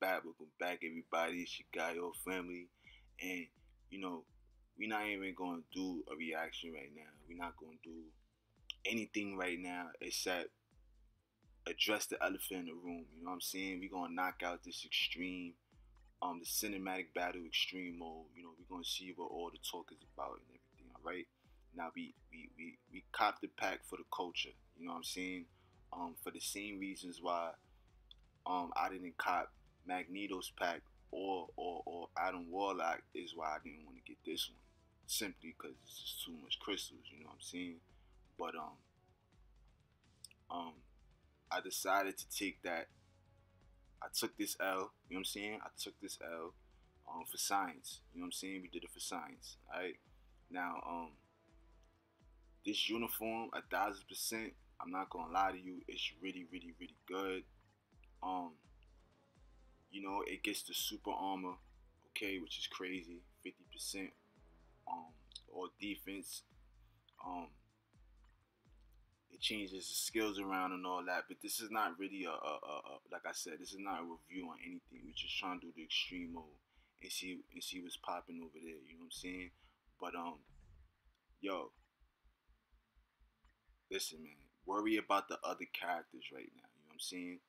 welcome back, everybody. It's your guy, your family, and you know, we're not even gonna do a reaction right now. We're not gonna do anything right now except address the elephant in the room. You know what I'm saying? We're gonna knock out this extreme, the cinematic battle extreme mode. We're gonna see what all the talk is about and everything. All right. Now we cop the pack for the culture. You know what I'm saying? For the same reasons why I didn't cop Magneto's pack or Adam Warlock is why I didn't want to get this one. Simply because it's just too much crystals, you know what I'm saying? But um I decided to take that. I took this L, you know what I'm saying? I took this L for science. You know what I'm saying? We did it for science. Alright. Now this uniform 1,000%, I'm not gonna lie to you, it's really, really, really good. Um it gets the super armor, okay, which is crazy. 50% or defense. Um, it changes the skills around and all that, but this is not really like I said, this is not a review on anything. We're just trying to do the extreme mode and see what's popping over there. You know what I'm saying? But yo, listen, man. Worry about the other characters right now. You know what I'm saying?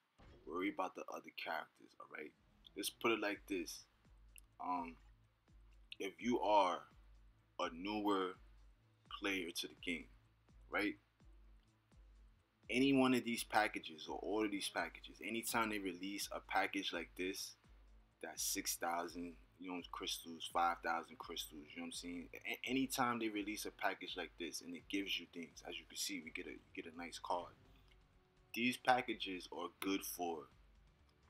Worry about the other characters. All right. Let's put it like this. Um, if you are a newer player to the game, right? Any one of these packages or all of these packages, anytime they release a package like this, that's 6,000, crystals, 5,000 crystals, you know what I'm saying? Anytime they release a package like this and it gives you things, as you can see, you get a nice card. These packages are good for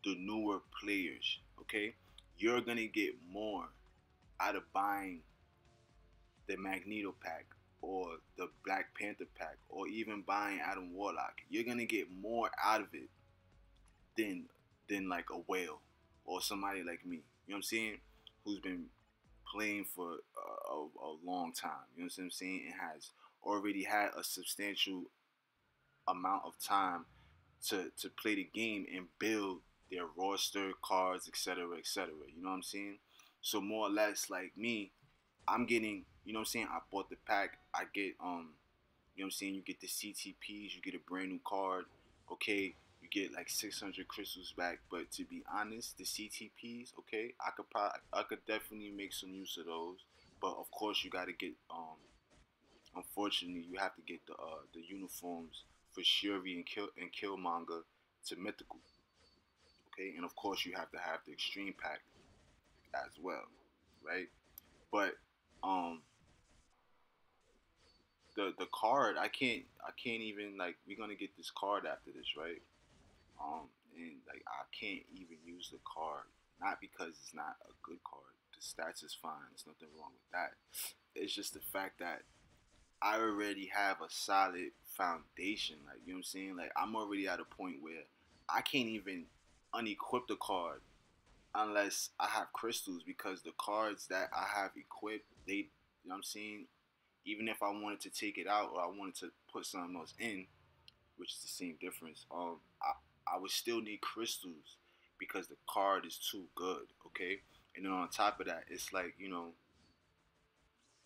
the newer players, okay? You're gonna get more out of buying the Magneto pack or the Black Panther pack or even buying Adam Warlock. You're gonna get more out of it than like a whale or somebody like me. You know what I'm saying? Who's been playing for a long time. You know what I'm saying? And has already had a substantial amount of time to play the game and build their roster, cards, etc., etc. You know what I'm saying? So more or less like me, I'm getting, you know what I'm saying? I bought the pack. I get you know what I'm saying? You get the CTPs, you get a brand new card. Okay, you get like 600 crystals back. But to be honest, the CTPs, okay, I could definitely make some use of those. But of course, you got to get unfortunately, you have to get the uniforms for Shuri and Killmonger to mythical. Okay, and of course, you have to have the extreme pack as well, right? But um, the card, I can't even, like, we're gonna get this card after this, right? And like I can't even use the card, not because it's not a good card. The stats is fine. There's nothing wrong with that. It's just the fact that I already have a solid foundation. Like, you know what I'm saying? Like, I'm already at a point where I can't even unequip the card unless I have crystals, because the cards that I have equipped, they, you know what I'm saying? Even if I wanted to take it out or I wanted to put something else in, which is the same difference, I would still need crystals because the card is too good, okay? And then on top of that, it's like,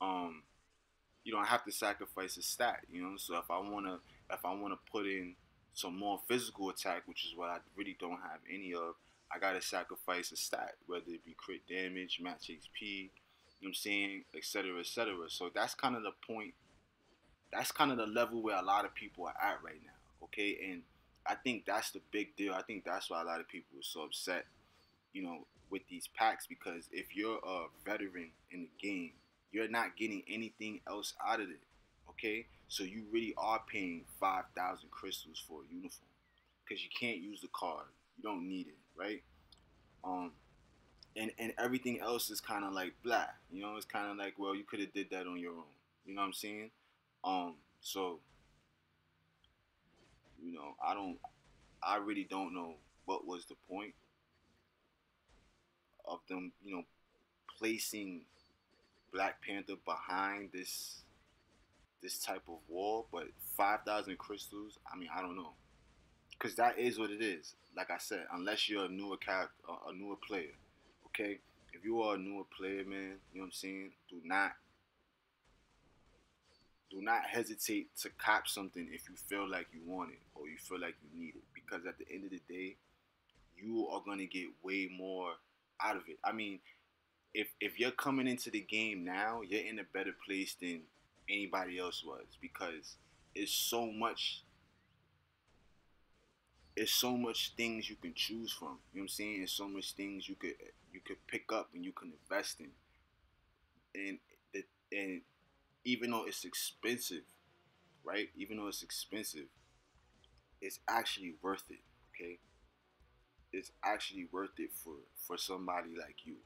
um, I have to sacrifice a stat, So if I wanna put in some more physical attack, which is what I really don't have any of, I gotta sacrifice a stat, whether it be crit damage, match HP, you know what I'm saying, etc., etc. So that's kind of the point. That's kind of the level where a lot of people are at right now, okay? And I think that's the big deal. I think that's why a lot of people are so upset, with these packs, because if you're a veteran in the game, you're not getting anything else out of it. Okay, so you really are paying 5,000 crystals for a uniform because you can't use the card. You don't need it, right? Um, and everything else is kind of like blah. It's kind of like, well, you could have did that on your own. You know what I'm saying? So I really don't know what was the point of them, placing Black Panther behind this type of wall, but 5,000 crystals. I mean, I don't know. because that is what it is. Like I said, unless you're a newer character, a newer player, okay. If you are a newer player, man, you know what I'm saying. Do not hesitate to cop something if you feel like you want it or you feel like you need it. Because at the end of the day, you are gonna get way more out of it. I mean, if you're coming into the game now, you're in a better place than anybody else was because it's so much it's so much things you can choose from. You know what I'm saying? It's so much things you could pick up and you can invest in. And and even though it's expensive, right? Even though it's expensive, it's actually worth it. Okay, it's actually worth it for somebody like you,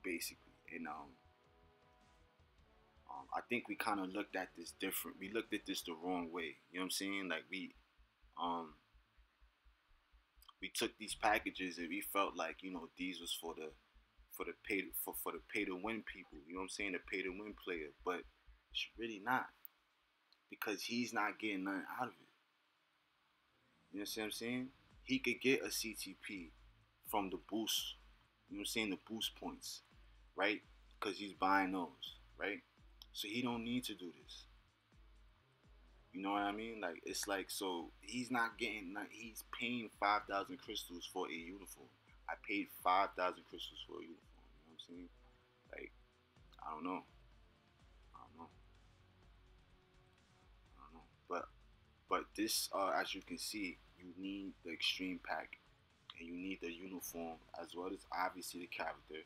basically. And I think we kind of looked at this different. We looked at this the wrong way. You know what I'm saying? Like um we took these packages and we felt like these was for the pay to win people. You know what I'm saying? The pay to win player, but it's really not because he's not getting nothing out of it. You know what I'm saying? He could get a CTP from the boost. You know what I'm saying? The boost points, right? Because he's buying those, right? So he don't need to do this. You know what I mean? Like it's like so he's not getting. He's paying 5,000 crystals for a uniform. I paid 5,000 crystals for a uniform. You know what I'm saying? Like I don't know. I don't know. I don't know. But this, as you can see, you need the extreme pack, and you need the uniform as well as obviously the character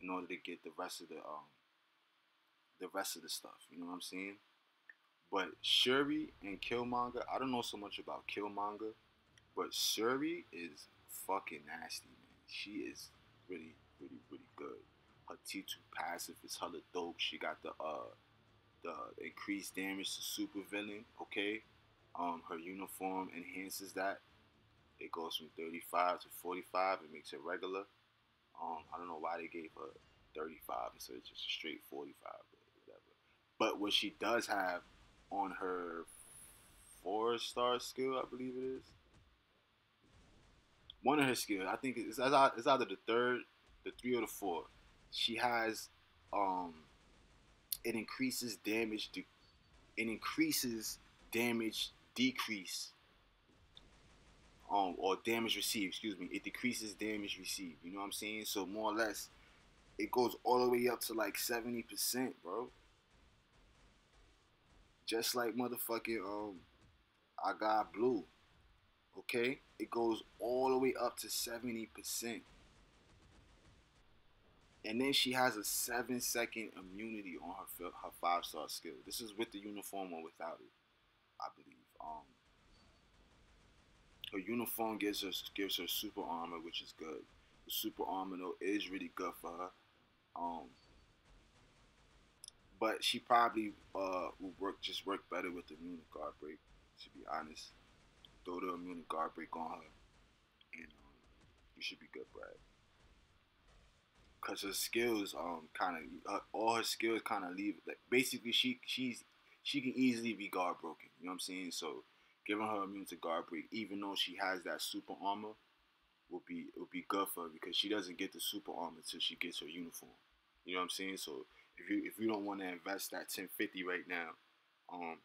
in order to get the rest of the stuff. You know what I'm saying? But Shuri and Killmonger, I don't know so much about Killmonger, but Shuri is fucking nasty, man. She is really, really, really good. Her T2 passive is hella dope. She got the increased damage to super villain. Okay, her uniform enhances that. It goes from 35 to 45. It makes it regular. I don't know why they gave her 35 instead of just a straight 45, but whatever. But what she does have on her 4-star skill, I believe it is, one of her skills, I think it's either the third, the three, or the four. She has, um, it increases damage. It increases damage decrease, or damage received. Excuse me. It decreases damage received. You know what I'm saying? So more or less, it goes all the way up to like 70%, bro. Just like motherfucking I got blue. Okay, it goes all the way up to 70%, and then she has a 7-second immunity on her 5-star skill. This is with the uniform or without it, I believe. Her uniform gives her super armor, which is good. The super armor though is really good for her. Um, but she probably will work better with the immune guard break. To be honest, throw the immune guard break on her, and you should be good, Brad. Cause her skills kind of all her skills kind of leave like basically she can easily be guard broken. You know what I'm saying? So giving her immune to guard break, even though she has that super armor, will be good for her because she doesn't get the super armor until she gets her uniform. You know what I'm saying? So if you don't want to invest that 1050 right now, um,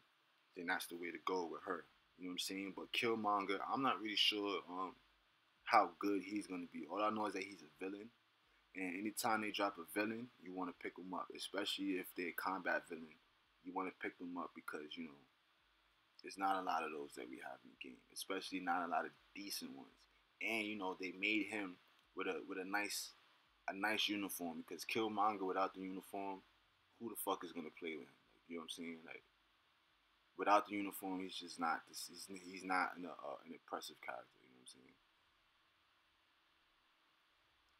then that's the way to go with her. You know what I'm saying? But Killmonger, I'm not really sure how good he's gonna be. All I know is that he's a villain, and anytime they drop a villain, you want to pick them up, especially if they're a combat villain. You want to pick them up because there's not a lot of those that we have in the game, especially not a lot of decent ones. And they made him with a nice uniform because Killmonger without the uniform, who the fuck is gonna play with him? Like, you know what I'm saying? Like without the uniform, he's just not this. He's not an impressive character. You know what I'm saying?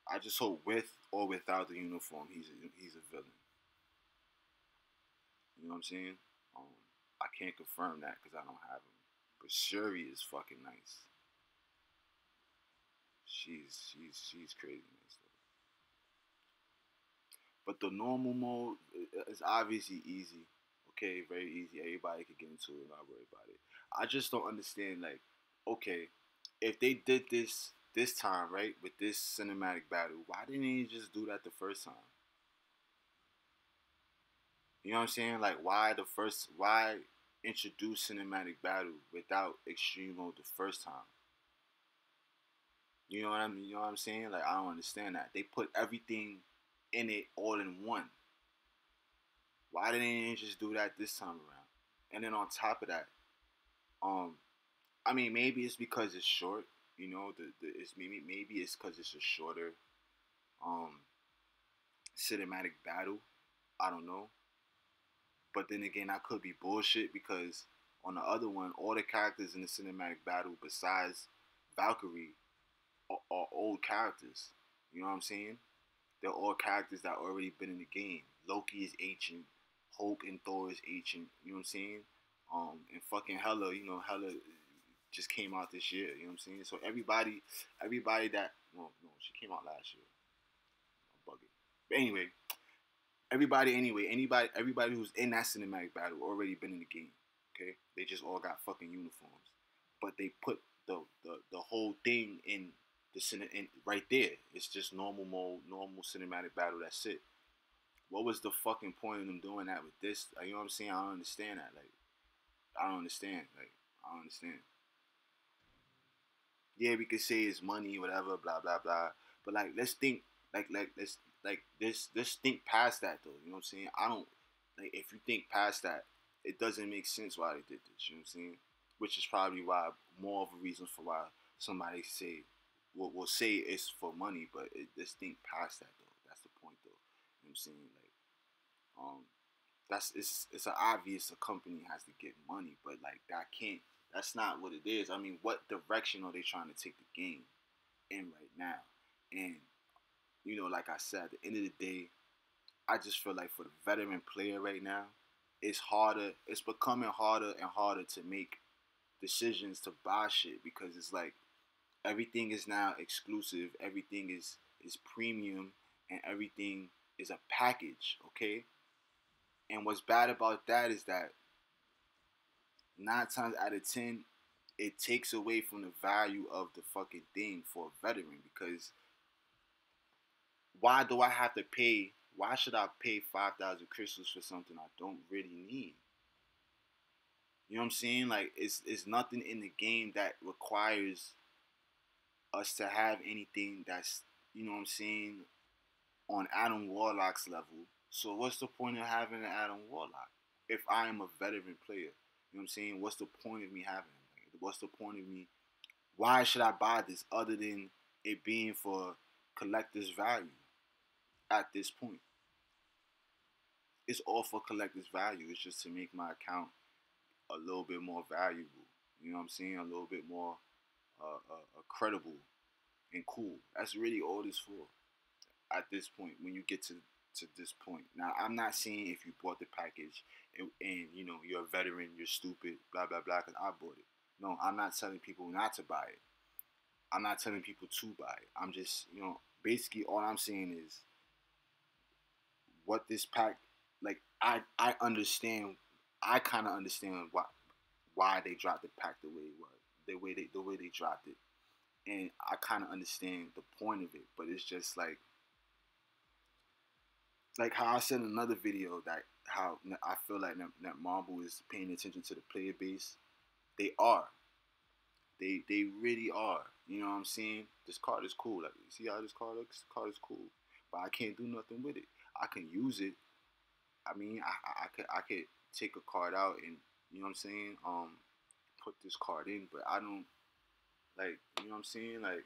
I just hope with or without the uniform, he's a villain. You know what I'm saying? Um, I can't confirm that because I don't have him. But Shuri is fucking nice. She's crazy nice though. But the normal mode is obviously easy. Okay, very easy. Everybody can get into it. Not worry about it. I just don't understand. Like, okay, if they did this time, right, with this cinematic battle, why didn't they just do that the first time? You know what I'm saying? Like, why introduce cinematic battle without extreme mode the first time? You know what I mean? You know what I'm saying? Like, I don't understand that. They put everything in it all in one. Why didn't they just do that this time around? And then on top of that, um, I mean, maybe it's because it's short. You know, it's maybe it's because it's a shorter um cinematic battle. I don't know. But then again, I could be bullshit because on the other one, all the characters in the cinematic battle besides Valkyrie are old characters. You know what I'm saying? They're all characters that already been in the game. Loki is ancient. Hulk and Thor is ancient. You know what I'm saying? And fucking Hela, you know, Hela just came out this year. You know what I'm saying? So everybody that no, she came out last year. I'm bugging. But anyway, everybody who's in that cinematic battle already been in the game. Okay, they just all got fucking uniforms, but they put the whole thing in in right there. It's just normal mode, normal cinematic battle. That's it. What was the fucking point of them doing that with this? Like, you know what I'm saying? I don't understand that. Like, I don't understand. Like, I don't understand. Yeah, we could say it's money, whatever, blah blah blah. But like, let's think, let's let's think past that though. You know what I'm saying? I don't like if you think past that, it doesn't make sense why they did this. You know what I'm saying? Which is probably why more of a reason for why somebody say will say it's for money, but let's think past that though. That's the point though. You know what I'm saying? Like, um, that's it's an obvious a company has to get money, but like that can't. That's not what it is. I mean, what direction are they trying to take the game in right now? And you know, like I said, at the end of the day, I just feel like for the veteran player right now, it's harder. It's becoming harder and harder to make decisions to buy shit because it's like everything is now exclusive. Everything is premium, and everything is a package. Okay. And what's bad about that is that 9 times out of 10, it takes away from the value of the fucking thing for a veteran because why do I have to pay? Why should I pay 5,000 crystals for something I don't really need? You know what I'm saying? Like it's nothing in the game that requires us to have anything that's you know what I'm saying on Adam Warlock's level. So what's the point of having an Adam Warlock if I am a veteran player? You know what I'm saying? What's the point of me having him? Like, what's the point of me? Why should I buy this other than it being for collector's value at this point? It's all for collector's value. It's just to make my account a little bit more valuable. You know what I'm saying? A little bit more credible and cool. That's really all this for at this point when you get to this point. Now, I'm not saying if you bought the package and you know you're a veteran, you're stupid, blah blah blah, because I bought it. No, I'm not telling people not to buy it. I'm not telling people to buy it. I'm just you know basically all I'm saying is what this pack like. I understand. I kind of understand why they dropped the pack the way it was, the way they dropped it, and I kind of understand the point of it. But it's just like how I said in another video that how I feel like that Marvel is paying attention to the player base. They are. They really are. You know what I'm saying? This card is cool. Like, you see how this card looks? This card is cool, but I can't do nothing with it. I can use it. I mean, I could take a card out and you know what I'm saying. Put this card in, but I don't like. You know what I'm saying? Like,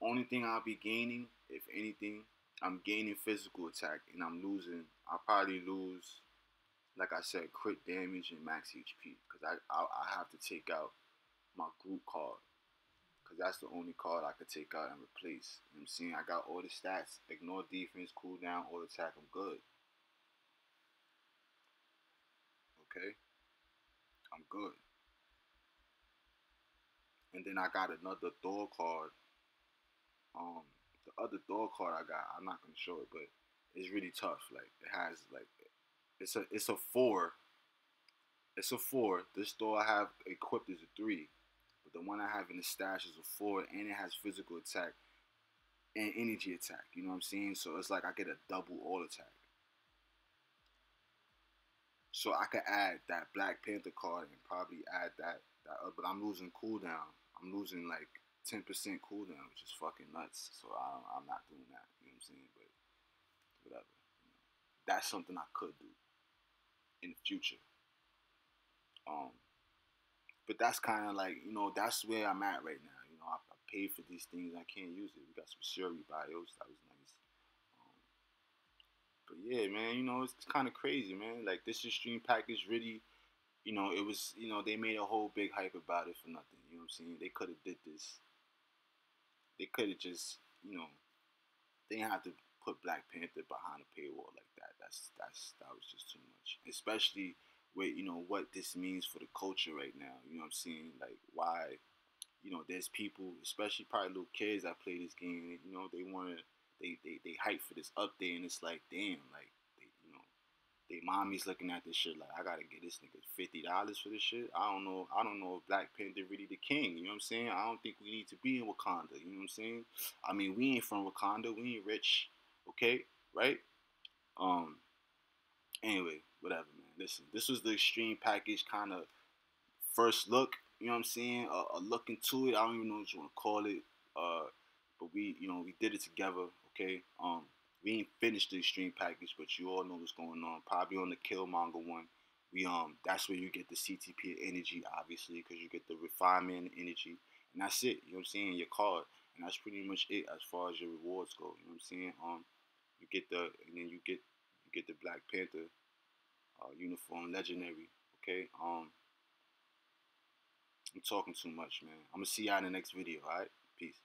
only thing I'll be gaining, if anything, I'm gaining physical attack and I'm losing. I'll probably lose, like I said, crit damage and max HP because I have to take out my group card because that's the only card I could take out and replace. You know what I'm saying? I got all the stats, ignore defense, cooldown, all attack. I'm good. Okay, I'm good. And then I got another Thor card. Um, the other Thor card I got, I'm not gonna show it, but it's really tough. Like it has like it's a 4 It's a 4. This store I have equipped is a 3. But the one I have in the stash is a 4, and it has physical attack and energy attack. You know what I'm saying? So it's like I get a double all attack. So I could add that Black Panther card and probably add but I'm losing cooldown. I'm losing like 10% cooldown, which is fucking nuts. So I'm not doing that. You know what I'm saying? But whatever. That's something I could do in the future. Um, but that's kind of like, that's where I'm at right now. I paid for these things. I can't use it. We got some Shuri bios. That was nice. Um, but yeah, man, it's kind of crazy, man. Like this extreme package really, it was, they made a whole big hype about it for nothing. You know what I'm saying? They could have did this. They could have just, they didn't have to put Black Panther behind a paywall like that. That was just too much. Especially with what this means for the culture right now. You know what I'm saying? Like why, there's people, especially probably little kids that play this game. They want to, they hype for this update, and it's like, damn, like they mommy's looking at this shit like I gotta get this nigga $50 for this shit. I don't know if Black Panther really the king. You know what I'm saying? I don't think we need to be in Wakanda. You know what I'm saying? I mean, we ain't from Wakanda. We ain't rich. Okay, right? Um. Anyway, whatever, man. Listen, this was the extreme package kind of first look. You know what I'm saying? A look into it. I don't even know what you want to call it. Uh, but we did it together. Okay. We ain't finished the extreme package, but you all know what's going on. Probably on the Killmonger one. That's where you get the CTP energy, obviously, because you get the refinement energy, and that's it. You know what I'm saying? Your card, and that's pretty much it as far as your rewards go. You know what I'm saying? You get and then you get the Black Panther uniform, legendary. Okay. I'm talking too much, man. I'm gonna see y'all in the next video. All right, peace.